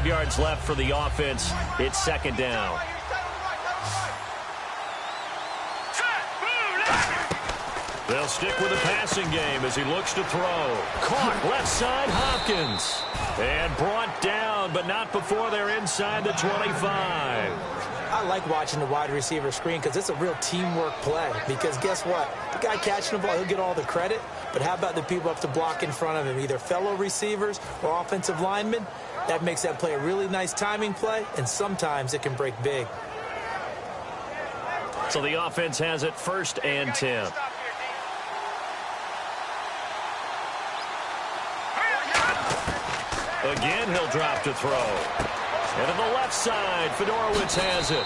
5 yards left for the offense. It's second down. They'll stick with the passing game as he looks to throw. Caught left side, Hopkins. And brought down, but not before they're inside the 25. I like watching the wide receiver screen because it's a real teamwork play. Because guess what? The guy catching the ball, he'll get all the credit. But how about the people up to block in front of him, either fellow receivers or offensive linemen? That makes that play a really nice timing play, and sometimes it can break big. So the offense has it 1st and 10. Again, he'll drop to throw. And on the left side, Fedorowicz has it.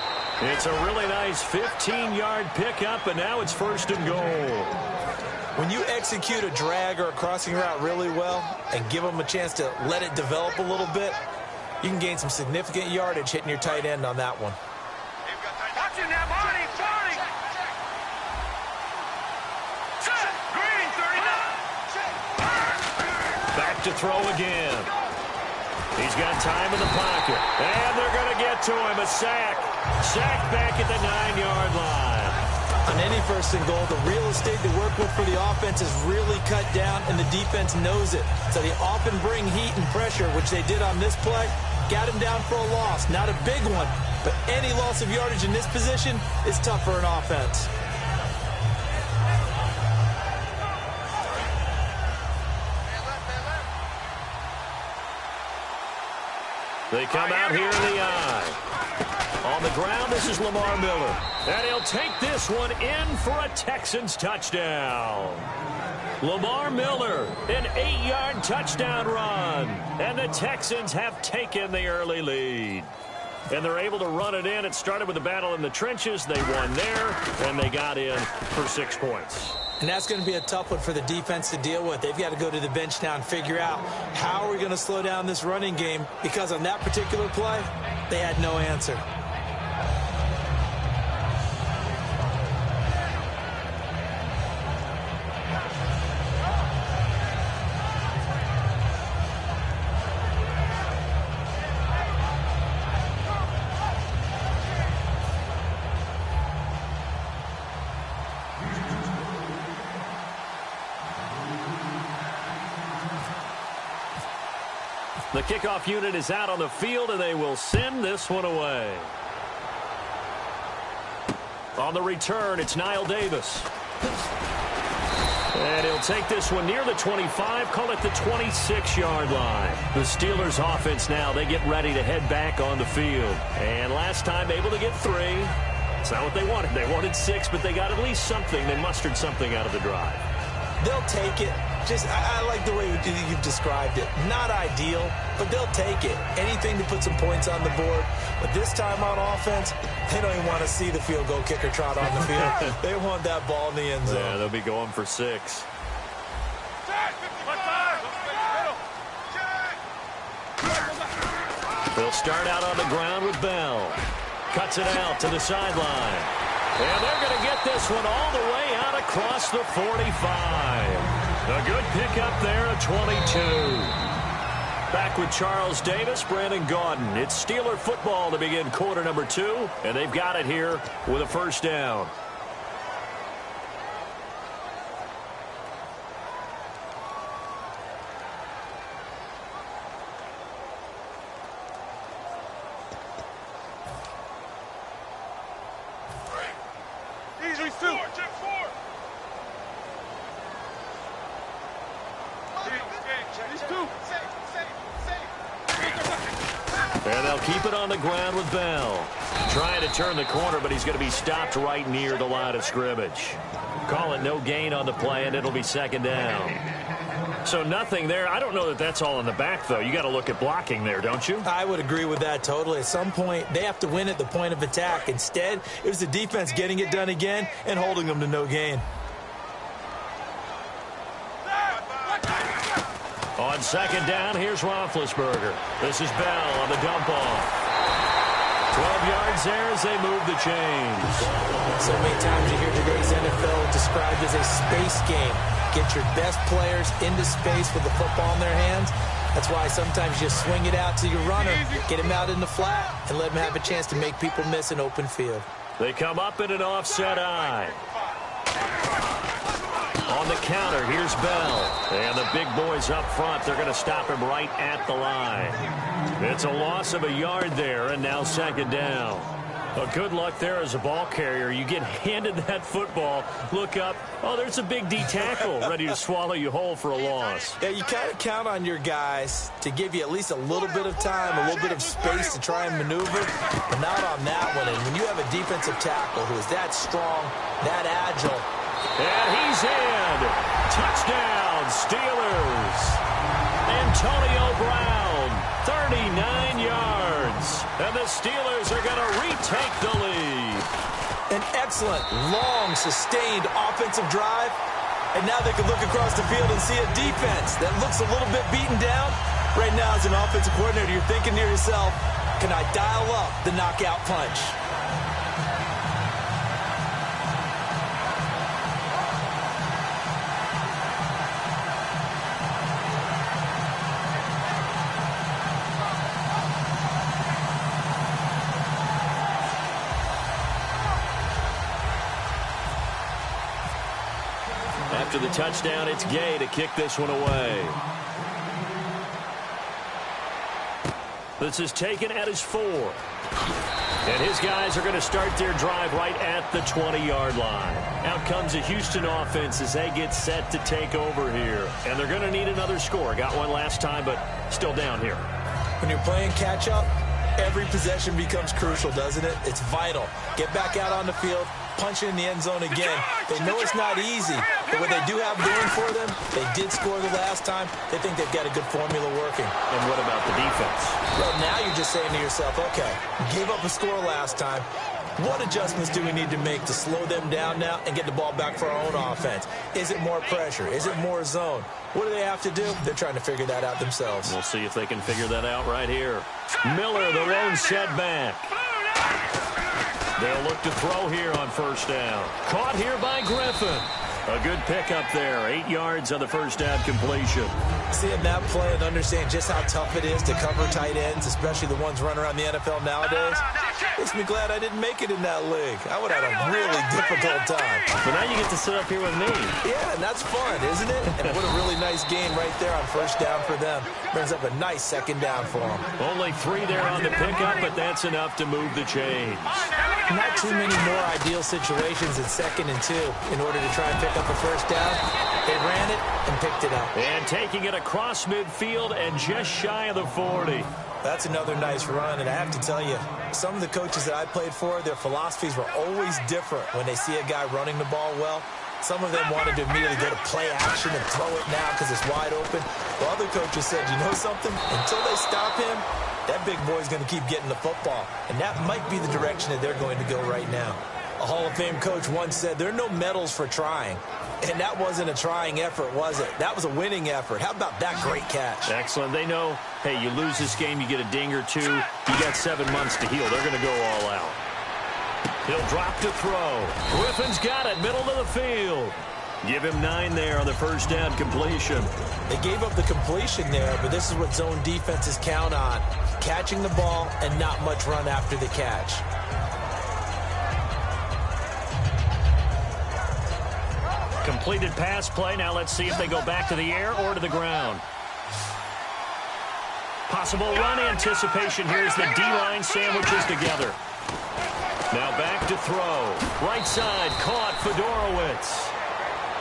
It's a really nice 15-yard pickup, and now it's 1st and goal. When you execute a drag or a crossing route really well and give them a chance to let it develop a little bit, you can gain some significant yardage hitting your tight end on that one. Back to throw again. He's got time in the pocket. And they're going to get to him. A sack. Sack back at the 9-yard line. On any 1st and goal, the real estate to work with for the offense is really cut down, and the defense knows it. So they often bring heat and pressure, which they did on this play. Got him down for a loss. Not a big one, but any loss of yardage in this position is tough for an offense. They come out here in the eye. On the ground, this is Lamar Miller. And he'll take this one in for a Texans touchdown. Lamar Miller, an 8-yard touchdown run. And the Texans have taken the early lead. And they're able to run it in. It started with a battle in the trenches. They won there, and they got in for 6 points. And that's going to be a tough one for the defense to deal with. They've got to go to the bench now and figure out how are we going to slow down this running game, because on that particular play, they had no answer. The kickoff unit is out on the field, and they will send this one away. On the return, it's Niall Davis. And he'll take this one near the 25, call it the 26-yard line. The Steelers' offense now, they get ready to head back on the field. And last time, able to get 3. It's not what they wanted. They wanted 6, but they got at least something. They mustered something out of the drive. They'll take it. I like the way you've described it. Not ideal, but they'll take it. Anything to put some points on the board. But this time on offense, they don't even want to see the field goal kicker trot on the field. They want that ball in the end zone. Yeah, they'll be going for 6. They'll start out on the ground with Bell. Cuts it out to the sideline. And they're going to get this one all the way out across the 45. A good pickup there at 22. Back with Charles Davis, Brandon Gaudin. It's Steeler football to begin quarter number 2, and they've got it here with a 1st down. And they'll keep it on the ground with Bell. Trying to turn the corner, but he's going to be stopped right near the line of scrimmage. Call it no gain on the play, and it'll be 2nd down. So nothing there. I don't know that that's all in the back, though. You got to look at blocking there, don't you? I would agree with that totally. At some point, they have to win at the point of attack. Instead, it was the defense getting it done again and holding them to no gain. On 2nd down, here's Roethlisberger. This is Bell on the dump off. 12 yards there as they move the chains. So many times you hear today's NFL described as a space game. Get your best players into space with the football in their hands. That's why sometimes you swing it out to your runner, get him out in the flat, and let him have a chance to make people miss an open field. They come up in an offset eye. On the counter, here's Bell. And the big boys up front, they're going to stop him right at the line. It's a loss of a yard there, and now second down. Well, good luck there as a ball carrier. You get handed that football, look up, oh, there's a big D tackle ready to swallow you whole for a loss. Yeah, you kind of count on your guys to give you at least a little bit of time, a little bit of space to try and maneuver, but not on that one. And when you have a defensive tackle who is that strong, that agile. And he's in. Touchdown, Steelers. Antonio Brown, 39 yards. And the Steelers are going to retake the lead. An excellent, long, sustained offensive drive. And now they can look across the field and see a defense that looks a little bit beaten down. Right now, as an offensive coordinator, you're thinking to yourself, can I dial up the knockout punch? After the touchdown, it's Gay to kick this one away. This is taken at his 4. And his guys are going to start their drive right at the 20-yard line. Out comes a Houston offense as they get set to take over here. And they're going to need another score. Got one last time, but still down here. When you're playing catch-up, every possession becomes crucial, doesn't it? It's vital. Get back out on the field, punch in the end zone again. They know it's not easy, but what they do have going for them, they did score the last time. They think they've got a good formula working. And what about the defense? Well, now you're just saying to yourself, okay, we gave up a score last time. What adjustments do we need to make to slow them down now and get the ball back for our own offense? Is it more pressure? Is it more zone? What do they have to do? They're trying to figure that out themselves. We'll see if they can figure that out right here. Miller, the lone setback. They'll look to throw here on first down. Caught here by Griffin. A good pickup there. 8 yards on the first down completion. Seeing that play and understand just how tough it is to cover tight ends, especially the ones running around the NFL nowadays, makes me glad I didn't make it in that league. I would have had a really difficult time. But now you get to sit up here with me. Yeah, and that's fun, isn't it? And what a really nice game right there on first down for them. Brings up a nice second down for them. Only 3 there on the pickup, but that's enough to move the chains. Not too many more ideal situations in 2nd and 2 in order to try and pick up a first down. They ran it and picked it up. And taking it across midfield and just shy of the 40. That's another nice run, and I have to tell you, some of the coaches that I played for, their philosophies were always different when they see a guy running the ball well. Some of them wanted to immediately go to play action and throw it now because it's wide open. While other coaches said, you know something? Until they stop him, that big boy's going to keep getting the football. And that might be the direction that they're going to go right now. A Hall of Fame coach once said, there are no medals for trying. And that wasn't a trying effort, was it? That was a winning effort. How about that great catch? Excellent. They know, hey, you lose this game, you get a ding or 2. You got 7 months to heal. They're going to go all out. He'll drop to throw. Griffin's got it, middle of the field. Give him 9 there on the first down completion. They gave up the completion there, but this is what zone defenses count on. Catching the ball and not much run after the catch. Completed pass play. Now let's see if they go back to the air or to the ground. Possible run anticipation. Here's the D-line sandwiches together. Now back to throw. Right side caught Fedorowicz.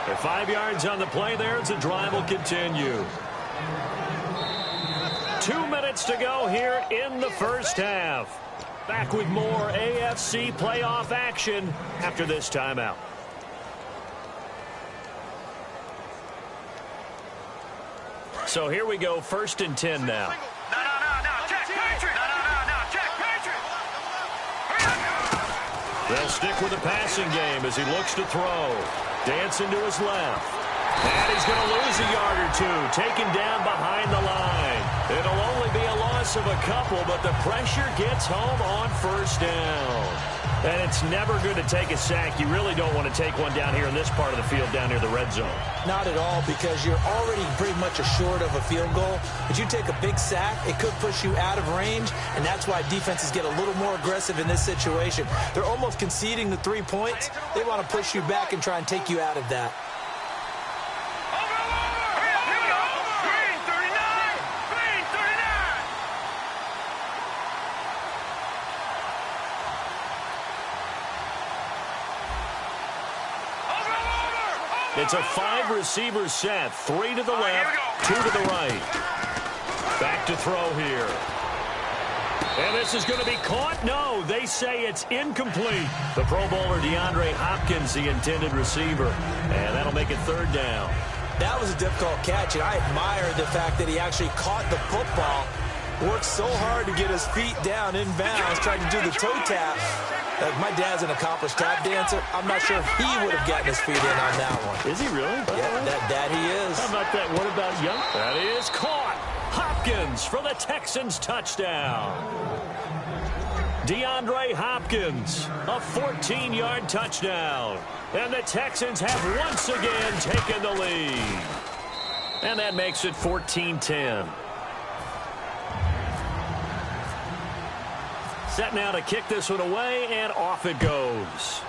At 5 yards on the play there as the drive will continue. 2 minutes to go here in the first half. Back with more AFC playoff action after this timeout. So here we go, 1st and 10 now. They'll stick with the passing game as he looks to throw. Dancing to his left. And he's going to lose a yard or 2. Taken down behind the line. It'll only be a loss of a couple, but the pressure gets home on first down. And it's never good to take a sack. You really don't want to take one down here in this part of the field, down near the red zone. Not at all, because you're already pretty much assured of a field goal. But you take a big sack, it could push you out of range, and that's why defenses get a little more aggressive in this situation. They're almost conceding the 3 points. They want to push you back and try and take you out of that. It's a 5-receiver set. 3 to the left, 2 to the right. Back to throw here. And this is going to be caught. No, they say it's incomplete. The Pro Bowler DeAndre Hopkins, the intended receiver. And that'll make it 3rd down. That was a difficult catch, and I admire the fact that he actually caught the football. Worked so hard to get his feet down in bounds, tried to do the toe tap. My dad's an accomplished tap dancer. I'm not sure if he would have gotten his feet in on that one. Is he really? Yeah, that he is. How about that? What about Young? That is caught. Hopkins for the Texans touchdown. DeAndre Hopkins, a 14-yard touchdown. And the Texans have once again taken the lead. And that makes it 14-10. Set now to kick this one away, and off it goes.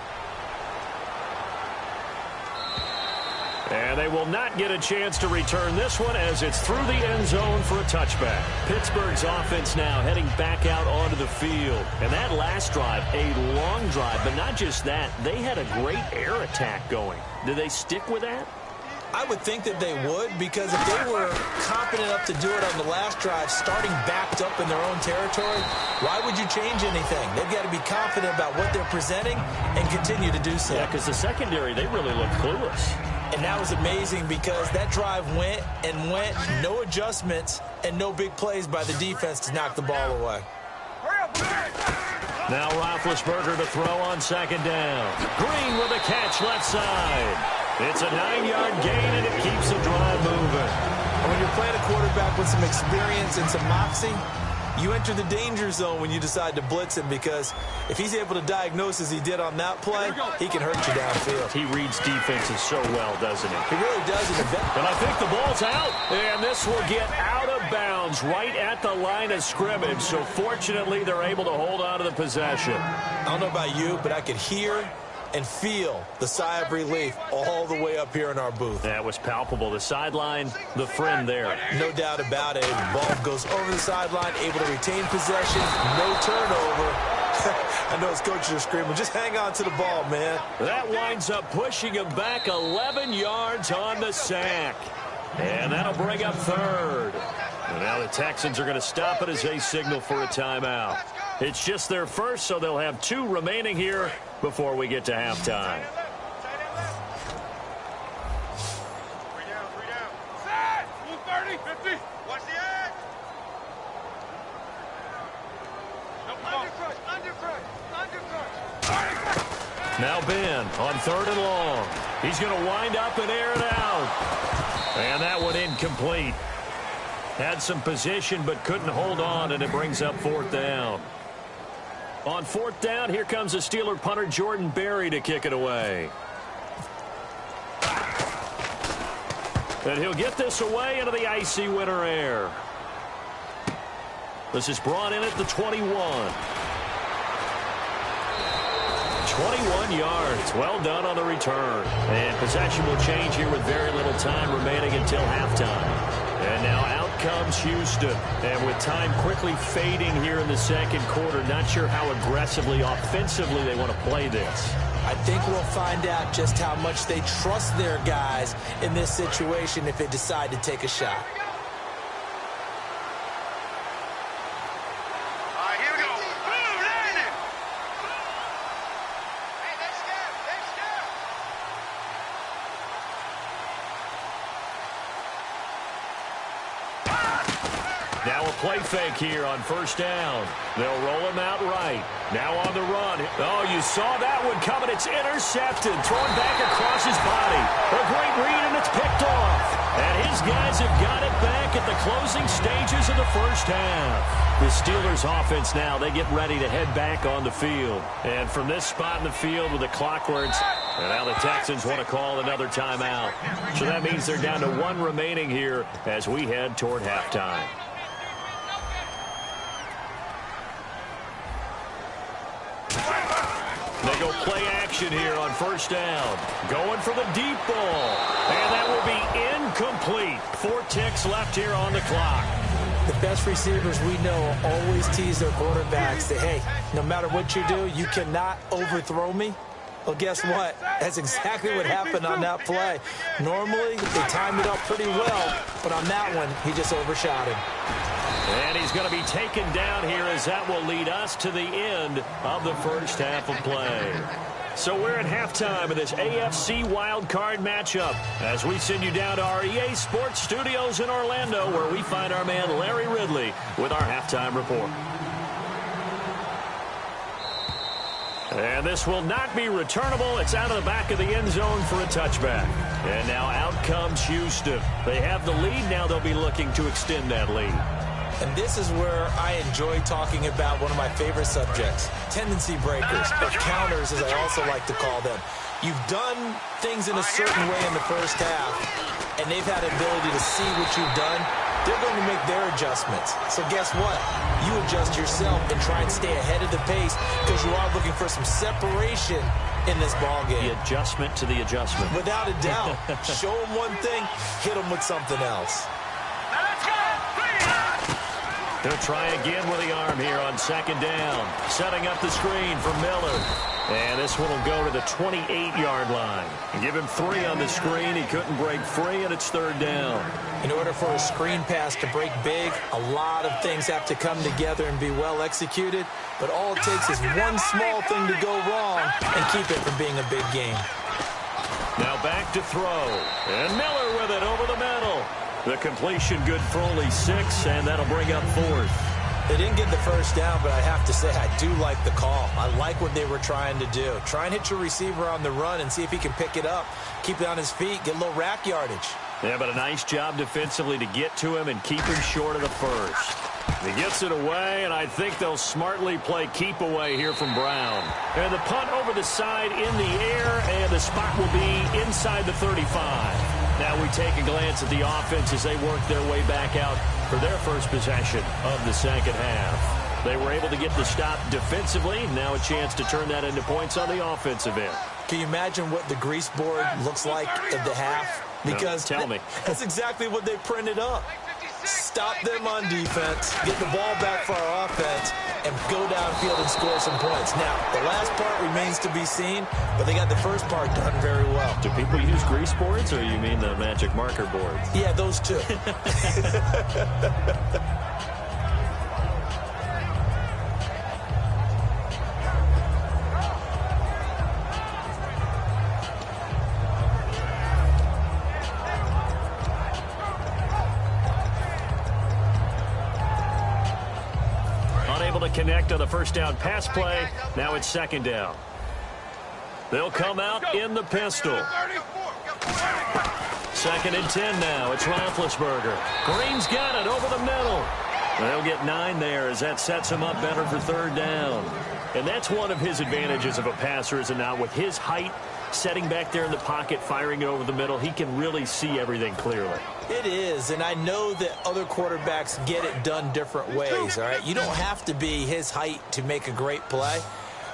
And they will not get a chance to return this one as it's through the end zone for a touchback. Pittsburgh's offense now heading back out onto the field. And that last drive, a long drive, but not just that. They had a great air attack going. Do they stick with that? I would think that they would, because if they were confident enough to do it on the last drive, starting backed up in their own territory, why would you change anything? They've got to be confident about what they're presenting and continue to do so. Yeah, because the secondary, they really looked clueless. And that was amazing because that drive went and went, no adjustments and no big plays by the defense to knock the ball away. Now Roethlisberger to throw on 2nd down. Green with a catch left side. It's a 9-yard gain, and it keeps the drive moving. And when you're playing a quarterback with some experience and some moxie, you enter the danger zone when you decide to blitz him, because if he's able to diagnose as he did on that play, he can hurt you downfield. He reads defenses so well, doesn't he? He really does. And I think the ball's out, and this will get out of bounds right at the line of scrimmage. So fortunately, they're able to hold on to the possession. I don't know about you, but I could hear and feel the sigh of relief all the way up here in our booth. That was palpable. The sideline, the friend there. No doubt about it. The ball goes over the sideline, able to retain possession, no turnover. I know his coaches are screaming, just hang on to the ball, man. That winds up pushing him back 11 yards on the sack. And that'll bring up 3rd. And now the Texans are going to stop it as they signal for a timeout. It's just their first, so they'll have 2 remaining here before we get to halftime. Now Ben on 3rd and long. He's going to wind up and air it out. And that one incomplete. Had some position but couldn't hold on, and it brings up 4th down. On 4th down, here comes the Steeler punter Jordan Berry to kick it away. And he'll get this away into the icy winter air. This is brought in at the 21. 21 yards. Well done on the return. And possession will change here with very little time remaining until halftime. And now out comes Houston. And with time quickly fading here in the 2nd quarter, not sure how aggressively, offensively they want to play this. I think we'll find out just how much they trust their guys in this situation if they decide to take a shot. Now a play fake here on 1st down. They'll roll him out right. Now on the run. Oh, you saw that one coming. It's intercepted. Thrown back across his body. A great read, and it's picked off. And his guys have got it back at the closing stages of the first half. The Steelers offense now, they get ready to head back on the field. And from this spot in the field with the clock where it's, and now the Texans want to call another timeout. So that means they're down to 1 remaining here as we head toward halftime. They go play action here on first down. Going for the deep ball. And that will be incomplete. 4 ticks left here on the clock. The best receivers we know always tease their quarterbacks that, hey, no matter what you do, you cannot overthrow me. Well, guess what? That's exactly what happened on that play. Normally, they time it up pretty well, but on that one, he just overshot him. And he's going to be taken down here as that will lead us to the end of the first half of play. So we're at halftime of this AFC wildcard matchup as we send you down to our EA Sports Studios in Orlando where we find our man Larry Ridley with our halftime report. And this will not be returnable. It's out of the back of the end zone for a touchback. And now out comes Houston. They have the lead. Now they'll be looking to extend that lead. And this is where I enjoy talking about one of my favorite subjects, tendency breakers, or counters as I also like to call them. You've done things in a certain way in the first half, and they've had the ability to see what you've done. They're going to make their adjustments. So guess what? You adjust yourself and try and stay ahead of the pace because you are looking for some separation in this ballgame. The adjustment to the adjustment. Without a doubt. Show them one thing, hit them with something else. He'll try again with the arm here on second down. Setting up the screen for Miller. And this one will go to the 28-yard line. Give him 3 on the screen. He couldn't break free, and it's third down. In order for a screen pass to break big, a lot of things have to come together and be well executed. But all it takes is one small thing to go wrong and keep it from being a big game. Now back to throw. And Miller with it over the middle. The completion good for only 6, and that'll bring up 4th. They didn't get the first down, but I have to say I do like the call. I like what they were trying to do. Try and hit your receiver on the run and see if he can pick it up, keep it on his feet, get a little rack yardage. Yeah, but a nice job defensively to get to him and keep him short of the first. He gets it away, and I think they'll smartly play keep away here from Brown. And the punt over the side in the air, and the spot will be inside the 35. Now we take a glance at the offense as they work their way back out for their first possession of the second half. They were able to get the stop defensively. Now a chance to turn that into points on the offensive end. Can you imagine what the grease board looks like at the half? Because no, tell me. That's exactly what they printed up. Stop them on defense, get the ball back for our offense, and go downfield and score some points. Now, the last part remains to be seen, but they got the first part done very well. Do people use grease boards, or you mean the magic marker boards? Yeah, those two. Connect on the first down pass play. Now it's second down. They'll come out in the pistol. 2nd and 10 now. It's Roethlisberger. Green's got it over the middle. They'll get 9 there as that sets him up better for third down. And that's one of his advantages of a passer, is it not? With his height, setting back there in the pocket, firing it over the middle, he can really see everything clearly. It is, and I know that other quarterbacks get it done different ways, all right? You don't have to be his height to make a great play.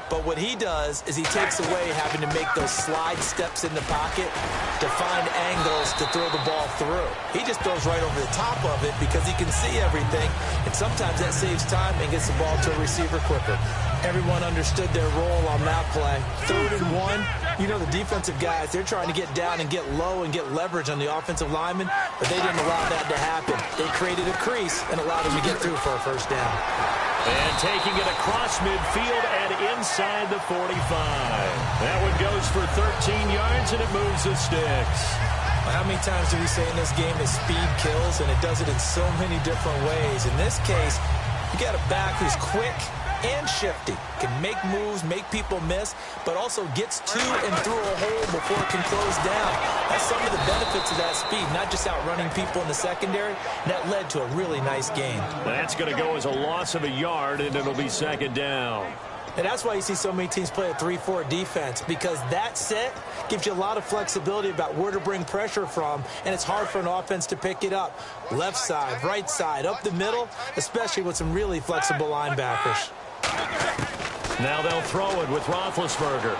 But what he does is he takes away having to make those slide steps in the pocket to find angles to throw the ball through. He just throws right over the top of it because he can see everything, and sometimes that saves time and gets the ball to a receiver quicker. Everyone understood their role on that play. 3rd and 1, you know the defensive guys, they're trying to get down and get low and get leverage on the offensive lineman, but they didn't allow that to happen. They created a crease and allowed him to get through for a first down. And taking it across midfield and inside the 45. That one goes for 13 yards, and it moves the sticks. Well, how many times do we say in this game that speed kills, and it does it in so many different ways? In this case, you got a back who's quick and shifty. Can make moves, make people miss, but also gets to and through a hole before it can close down. That's some of the benefits of that speed, not just outrunning people in the secondary. That led to a really nice gain. That's going to go as a loss of a yard, and it'll be second down. And that's why you see so many teams play a 3-4 defense, because that set gives you a lot of flexibility about where to bring pressure from, and it's hard for an offense to pick it up. Left side, right side, up the middle, especially with some really flexible linebackers. Now they'll throw it with Roethlisberger.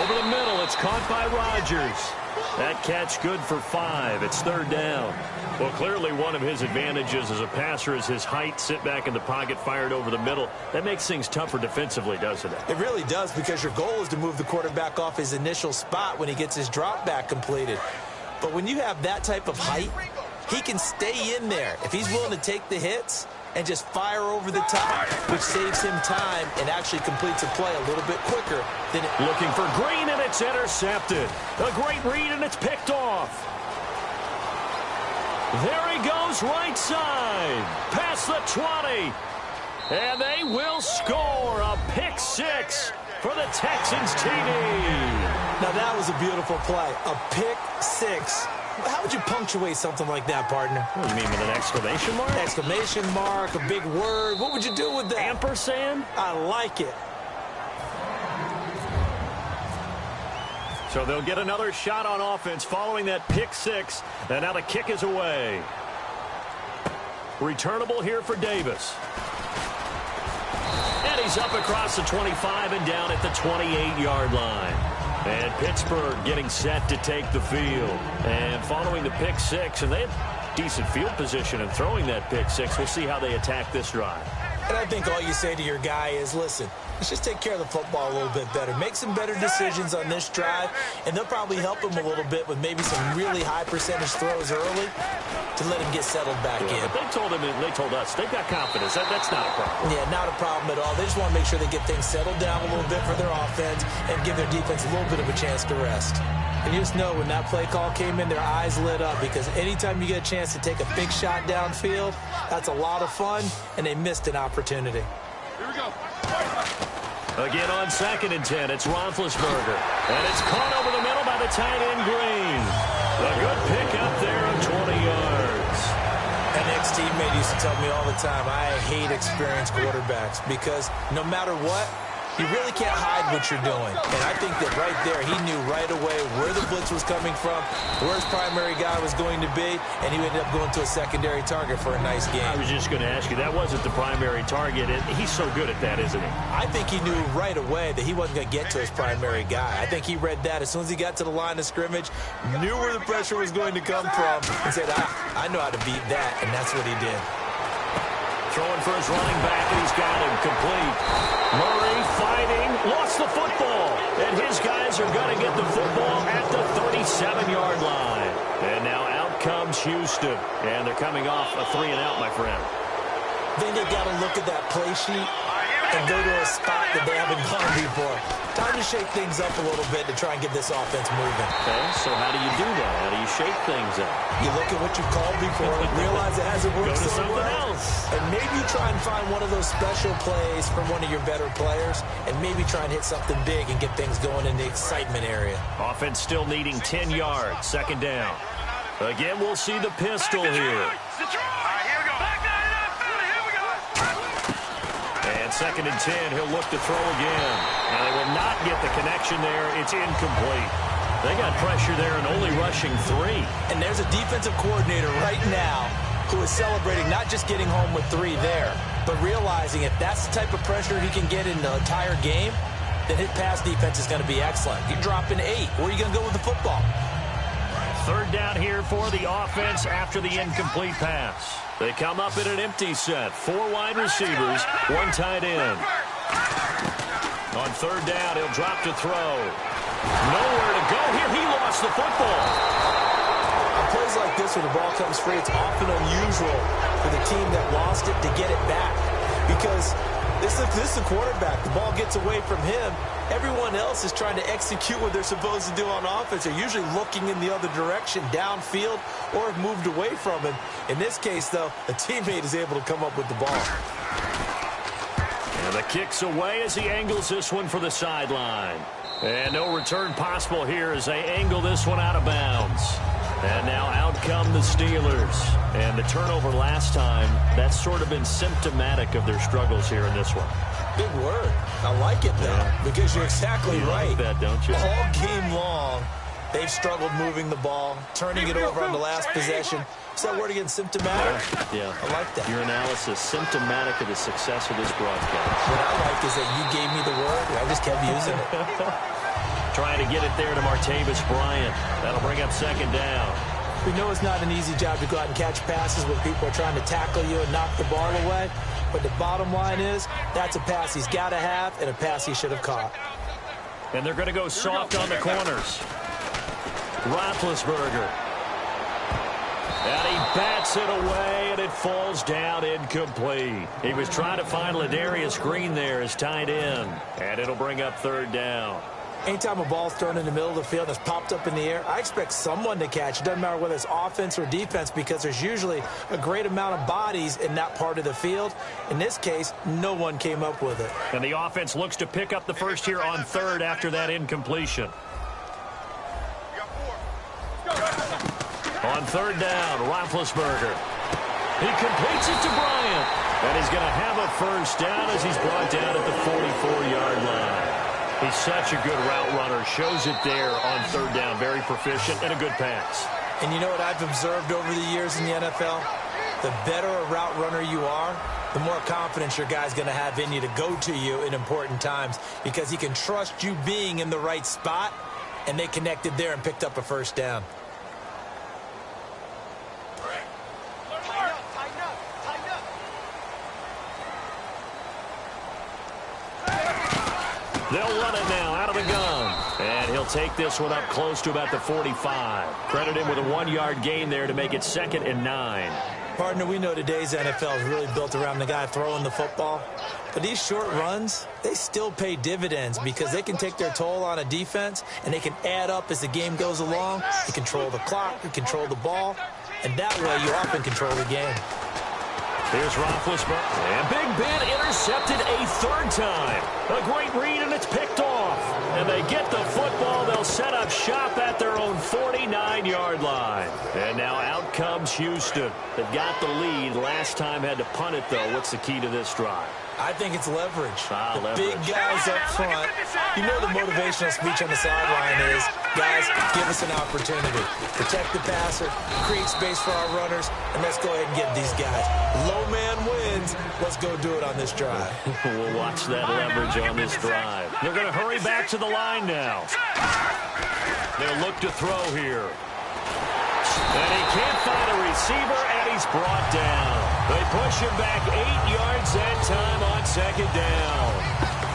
Over the middle, it's caught by Rodgers. That catch good for 5. It's third down. Well, clearly one of his advantages as a passer is his height. Sit back in the pocket, fired over the middle. That makes things tougher defensively, doesn't it? It really does, because your goal is to move the quarterback off his initial spot when he gets his drop back completed. But when you have that type of height, he can stay in there if he's willing to take the hits and just fire over the top, which saves him time and actually completes a play a little bit quicker than it. Looking for Green, and it's intercepted. A great read, and it's picked off. There he goes, right side, past the 20. And they will score a pick 6 for the Texans TD. Now that was a beautiful play, a pick 6. How would you punctuate something like that, partner? What do you mean, with an exclamation mark? Exclamation mark, a big word. What would you do with that? Ampersand? I like it. So they'll get another shot on offense following that pick 6. And now the kick is away. Returnable here for Davis. And he's up across the 25 and down at the 28-yard line. And Pittsburgh getting set to take the field. And following the pick 6, and they have decent field position in throwing that pick 6. We'll see how they attack this drive. And I think all you say to your guy is, listen, let's just take care of the football a little bit better. Make some better decisions on this drive, and they'll probably help him a little bit with maybe some really high percentage throws early to let him get settled back in. But they told us, they've got confidence. That's not a problem. Yeah, not a problem at all. They just want to make sure they get things settled down a little bit for their offense and give their defense a little bit of a chance to rest. And you just know when that play call came in, their eyes lit up, because anytime you get a chance to take a big shot downfield, that's a lot of fun, and they missed an opportunity. Here we go. Again on 2nd and 10, it's Roethlisberger. And it's caught over the middle by the tight end, Green. A good pick up there of 20 yards. An ex-teammate used to tell me all the time, I hate experienced quarterbacks, because no matter what, you really can't hide what you're doing. And I think that right there, he knew right away where the blitz was coming from, where his primary guy was going to be, and he ended up going to a secondary target for a nice game. I was just going to ask you, that wasn't the primary target. He's so good at that, isn't he? I think he knew right away that he wasn't going to get to his primary guy. I think he read that as soon as he got to the line of scrimmage, knew where the pressure was going to come from, and said, I know how to beat that, and that's what he did. Throwing for his running back, and he's got him complete. Murray fighting, lost the football. And his guys are going to get the football at the 37-yard line. And now out comes Houston. And they're coming off a 3-and-out, my friend. Then they got to look at that play sheet and go to a spot that they haven't gone before. Time to shake things up a little bit to try and get this offense moving. Okay, so how do you do that? How do you shake things up? You look at what you've called before and realize it hasn't worked Go to so something well. else. And maybe you try and find one of those special plays from one of your better players, and maybe try and hit something big and get things going in the excitement area. Offense still needing 10 yards. 2nd down. Again, we'll see the pistol here. And 2nd and 10, he'll look to throw again. And they will not get the connection there. It's incomplete. They got pressure there and only rushing 3. And there's a defensive coordinator right now who is celebrating not just getting home with 3 there, but realizing if that's the type of pressure he can get in the entire game, then his pass defense is going to be excellent. You're dropping 8. Where are you going to go with the football? 3rd down here for the offense after the incomplete pass. They come up in an empty set. 4 wide receivers, 1 tight end. On 3rd down, he'll drop to throw. Nowhere to go here. He lost the football. On plays like this where the ball comes free, it's often unusual for the team that lost it to get it back. Because this is the quarterback. The ball gets away from him. Everyone else is trying to execute what they're supposed to do on offense. They're usually looking in the other direction, downfield, or have moved away from him. In this case, though, a teammate is able to come up with the ball. And the kick's away as he angles this one for the sideline. And no return possible here as they angle this one out of bounds. And now out come the Steelers. And the turnover last time, that's sort of been symptomatic of their struggles here in this one. Big word. I like it, though, because you're exactly right. Like that, don't you? All game long, they've struggled moving the ball, turning it over on the last possession. Is that word again, symptomatic? Yeah. I like that. Your analysis, symptomatic of the success of this broadcast. What I like is that you gave me the word, and I just kept using it. Trying to get it there to Martavis Bryant. That'll bring up second down. We know it's not an easy job to go out and catch passes when people are trying to tackle you and knock the ball away. But the bottom line is, that's a pass he's got to have and a pass he should have caught. And they're going to go soft on the corners. Roethlisberger. And he bats it away, and it falls down incomplete. He was trying to find Ladarius Green there as tight end. And it'll bring up third down. Anytime a ball's thrown in the middle of the field that's popped up in the air, I expect someone to catch. It doesn't matter whether it's offense or defense because there's usually a great amount of bodies in that part of the field. In this case, no one came up with it. And the offense looks to pick up the first here on third after that incompletion. On third down, Roethlisberger. He completes it to Bryant. And he's going to have a first down as he's brought down at the 44-yard line. He's such a good route runner. Shows it there on third down. Very proficient and a good pass. And you know what I've observed over the years in the NFL? The better a route runner you are, the more confidence your guy's going to have in you to go to you in important times because he can trust you being in the right spot, and they connected there and picked up a first down. They'll run it now out of the gun. And he'll take this one up close to about the 45. Credit him with a 1-yard gain there to make it 2nd and 9. Partner, we know today's NFL is really built around the guy throwing the football. But these short runs, they still pay dividends because they can take their toll on a defense and they can add up as the game goes along. You control the clock, you control the ball, and that way you often control the game. Here's Roethlisberger. And Big Ben intercepted a third time. A great read, and it's picked off. And they get the football. They'll set up shop at their own 49-yard line. And now out comes Houston. They've got the lead. Last time had to punt it, though. What's the key to this drive? I think it's leverage. Leverage. Big guys up front. You know the motivational speech on the sideline is, guys, give us an opportunity. Protect the passer, create space for our runners, and let's go ahead and get these guys. Low man wins. Let's go do it on this drive. We'll watch that leverage on this drive. They're going to hurry back to the line now. They'll look to throw here. And he can't find a receiver, and he's brought down. They push him back 8 yards that time on second down.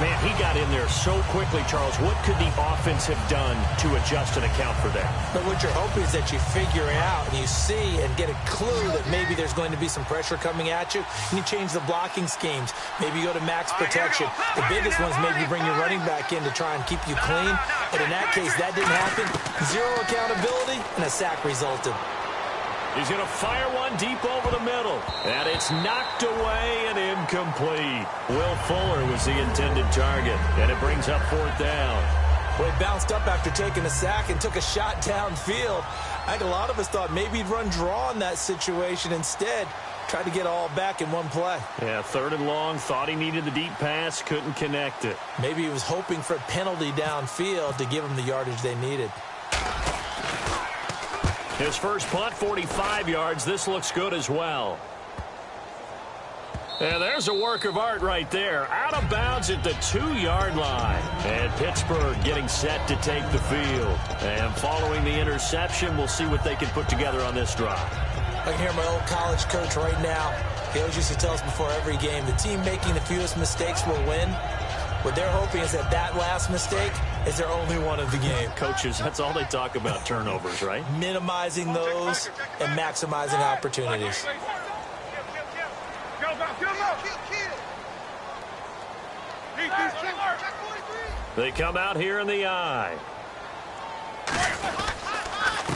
Man, he got in there so quickly, Charles. What could the offense have done to adjust and account for that? But what you're hoping is that you figure it out and you see and get a clue that maybe there's going to be some pressure coming at you, and you change the blocking schemes. Maybe you go to max protection. The biggest one is maybe you bring your running back in to try and keep you clean. But in that case, that didn't happen. Zero accountability, and a sack resulted. He's going to fire one deep over the middle. And it's knocked away and incomplete. Will Fuller was the intended target. And it brings up fourth down. Well, he bounced up after taking a sack and took a shot downfield. I think a lot of us thought maybe he'd run draw in that situation instead. Tried to get all back in one play. Yeah, third and long. Thought he needed the deep pass. Couldn't connect it. Maybe he was hoping for a penalty downfield to give him the yardage they needed. His first punt, 45 yards. This looks good as well. And there's a work of art right there. Out of bounds at the 2-yard line. And Pittsburgh getting set to take the field. And following the interception, we'll see what they can put together on this drive. I can hear my old college coach right now. He always used to tell us before every game, the team making the fewest mistakes will win. What they're hoping is that that last mistake is their only one of the game. Coaches, that's all they talk about, turnovers, right? Minimizing those and maximizing opportunities. They come out here in the eye.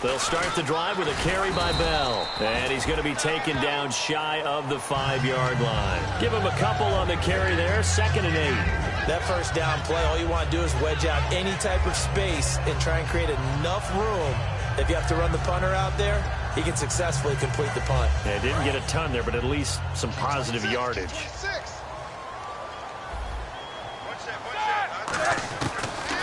They'll start the drive with a carry by Bell. And he's going to be taken down shy of the 5-yard line. Give him a couple on the carry there, 2nd and 8. That first down play, all you want to do is wedge out any type of space and try and create enough room. If you have to run the punter out there, he can successfully complete the punt. Yeah, didn't get a ton there, but at least some positive yardage.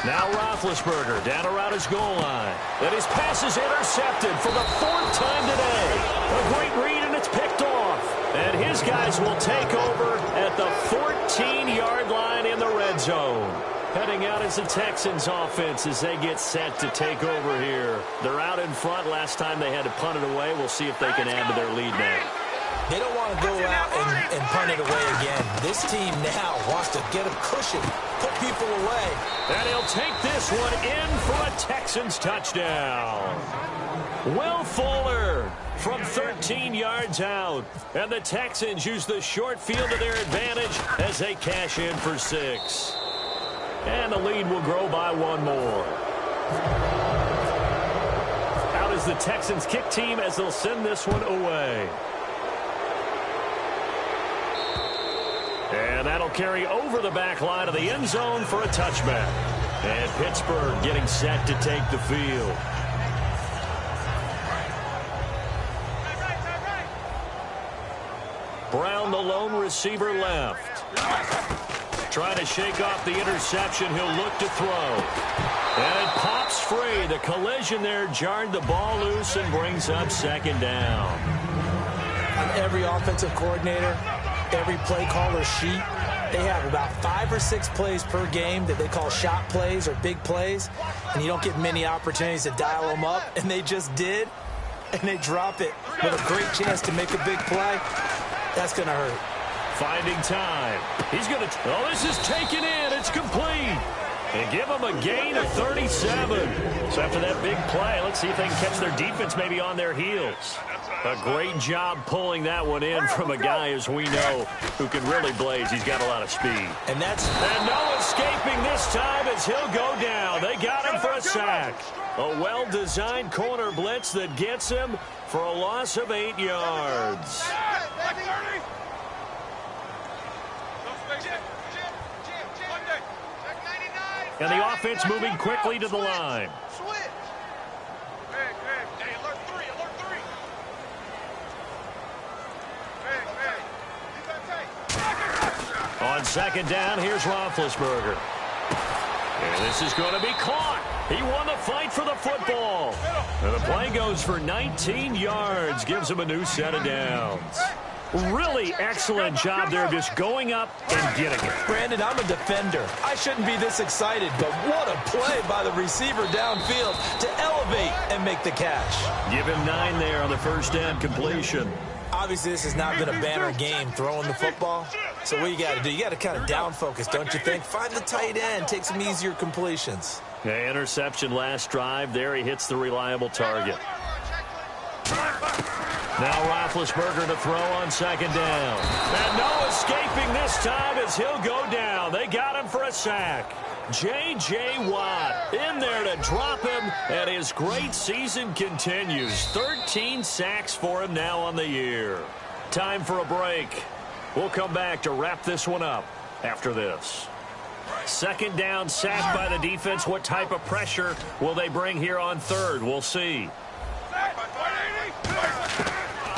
Now Roethlisberger down around his goal line. And his pass is intercepted for the 4th time today. A great read, and it's picked off. And his guys will take over at the 14-yard line in the red zone. Heading out is the Texans offense as they get set to take over here. They're out in front. Last time they had to punt it away. We'll see if they can add to their lead now. They don't want to go out and punt it away again. This team now wants to get a cushion, put people away. And he'll take this one in for a Texans touchdown. Will Fuller from 13 yards out. And the Texans use the short field to their advantage as they cash in for 6. And the lead will grow by 1 more. Out is the Texans kick team as they'll send this one away. And that'll carry over the back line of the end zone for a touchback. And Pittsburgh getting set to take the field. Brown, the lone receiver, left. Trying to shake off the interception. He'll look to throw. And it pops free. The collision there jarred the ball loose and brings up 2nd down. On every offensive coordinator, every play caller sheet, they have about 5 or 6 plays per game that they call shot plays or big plays, and you don't get many opportunities to dial them up, and they just did, and they drop it with a great chance to make a big play. That's going to hurt. Finding time. He's going to... Oh, this is taken in. It's complete. And give them a gain of 37. So after that big play, let's see if they can catch their defense maybe on their heels. A great job pulling that one in from a guy, as we know, who can really blaze. He's got a lot of speed. And no escaping this time as he'll go down. They got him for a sack. A well-designed corner blitz that gets him for a loss of 8 yards. And the offense moving quickly to the line. On 2nd down, here's Roethlisberger. And this is going to be caught. He won the fight for the football. And the play goes for 19 yards. Gives him a new set of downs. Really excellent job there, just going up and getting it. Brandon, I'm a defender. I shouldn't be this excited, but what a play by the receiver downfield to elevate and make the catch. Give him 9 there on the first down completion. Obviously, this has not been a banner game throwing the football. So what you got to do, you got to kind of down focus, don't you think? Find the tight end, take some easier completions. Yeah, interception last drive. There he hits the reliable target. Now Roethlisberger to throw on 2nd down. And no escaping this time as he'll go down. They got him for a sack. J.J. Watt in there to drop him, and his great season continues. 13 sacks for him now on the year. Time for a break. We'll come back to wrap this one up after this. 2nd down, sack by the defense. What type of pressure will they bring here on 3rd? We'll see.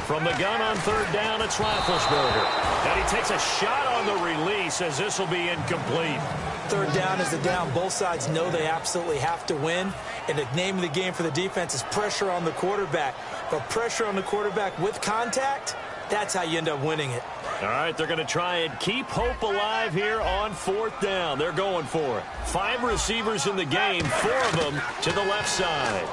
From the gun on 3rd down, it's Roethlisberger. And he takes a shot on the release as this will be incomplete. 3rd down is the down. Both sides know they absolutely have to win. And the name of the game for the defense is pressure on the quarterback. But pressure on the quarterback with contact, that's how you end up winning it. All right, they're going to try and keep hope alive here on 4th down. They're going for it. 5 receivers in the game, 4 of them to the left side.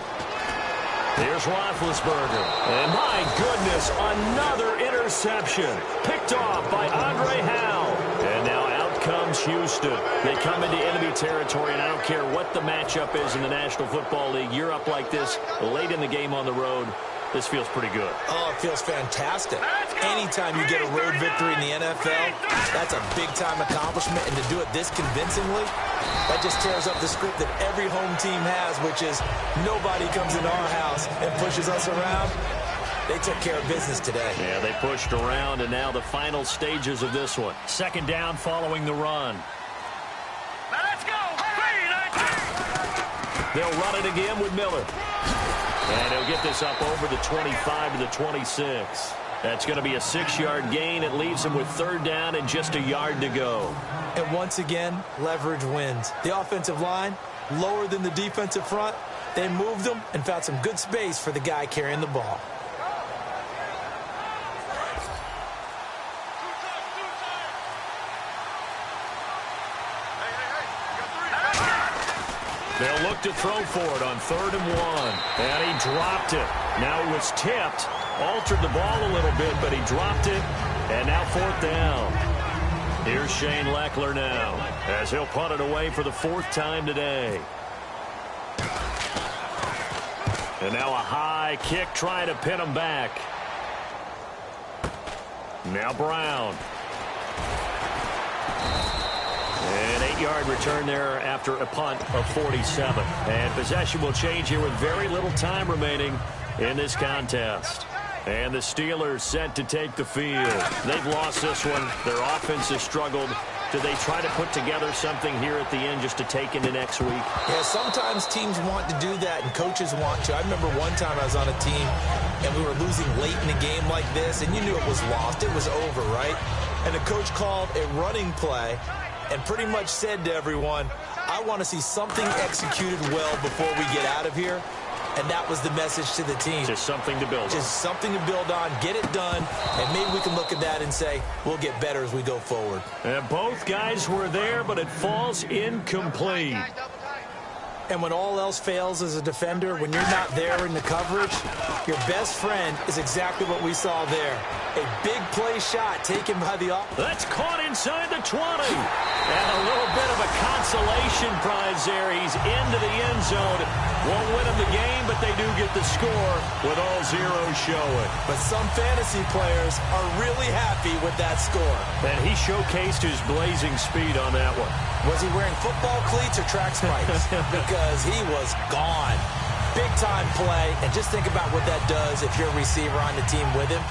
Here's Roethlisberger. And my goodness, another interception. Picked off by Andre Howell. And now out comes Houston. They come into enemy territory, and I don't care what the matchup is in the National Football League. You're up like this late in the game on the road. this feels pretty good. Oh, it feels fantastic. Anytime you get a road victory in the NFL, that's a big-time accomplishment, and to do it this convincingly, that just tears up the script that every home team has, which is nobody comes into our house and pushes us around. They took care of business today. Yeah, they pushed around, and now the final stages of this one. Second down following the run. Let's go! They'll run it again with Miller. And he'll get this up over the 25 to the 26. That's going to be a 6-yard gain. It leaves him with third down and just a yard to go. And once again, leverage wins. The offensive line, lower than the defensive front. They moved them and found some good space for the guy carrying the ball. They'll look to throw for it on 3rd and 1. And he dropped it. Now it was tipped. Altered the ball a little bit, but he dropped it. And now 4th down. Here's Shane Leckler now, as he'll punt it away for the 4th time today. And now a high kick trying to pin him back. Now Brown. An 8-yard return there after a punt of 47. And possession will change here with very little time remaining in this contest. And the Steelers set to take the field. They've lost this one. Their offense has struggled. Do they try to put together something here at the end just to take into next week? Yeah, sometimes teams want to do that and coaches want to. I remember one time I was on a team and we were losing late in a game like this, and you knew it was lost. It was over, right? And the coach called a running play and pretty much said to everyone, I want to see something executed well before we get out of here. And that was the message to the team. Just something to build on. Just something to build on, get it done, and maybe we can look at that and say, we'll get better as we go forward. And both guys were there, but it falls incomplete. And when all else fails as a defender, when you're not there in the coverage, your best friend is exactly what we saw there. A big play shot taken by the offense. That's caught inside the 20. And a little bit of a consolation prize there. He's into the end zone. Won't win him the game, but they do get the score with all zeros showing. But some fantasy players are really happy with that score. And he showcased his blazing speed on that one. Was he wearing football cleats or track spikes? Because he was gone. Big-time play. And just think about what that does if you're a receiver on the team with him.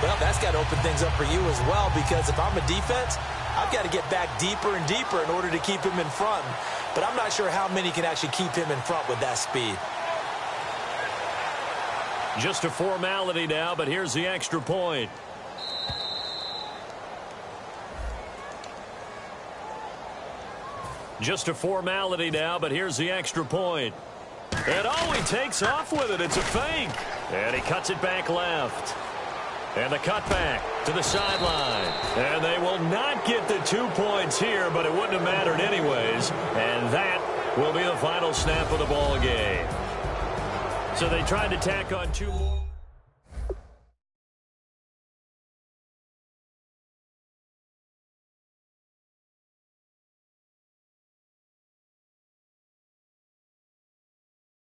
Well, that's got to open things up for you as well, because if I'm a defense, I've got to get back deeper and deeper in order to keep him in front. But I'm not sure how many can actually keep him in front with that speed. Just a formality now, but here's the extra point. Just a formality now, but here's the extra point. And oh, he takes off with it. It's a fake. And he cuts it back left. And the cutback to the sideline. And they will not get the 2 points here, but it wouldn't have mattered anyways. And that will be the final snap of the ball game. So they tried to tack on 2 more.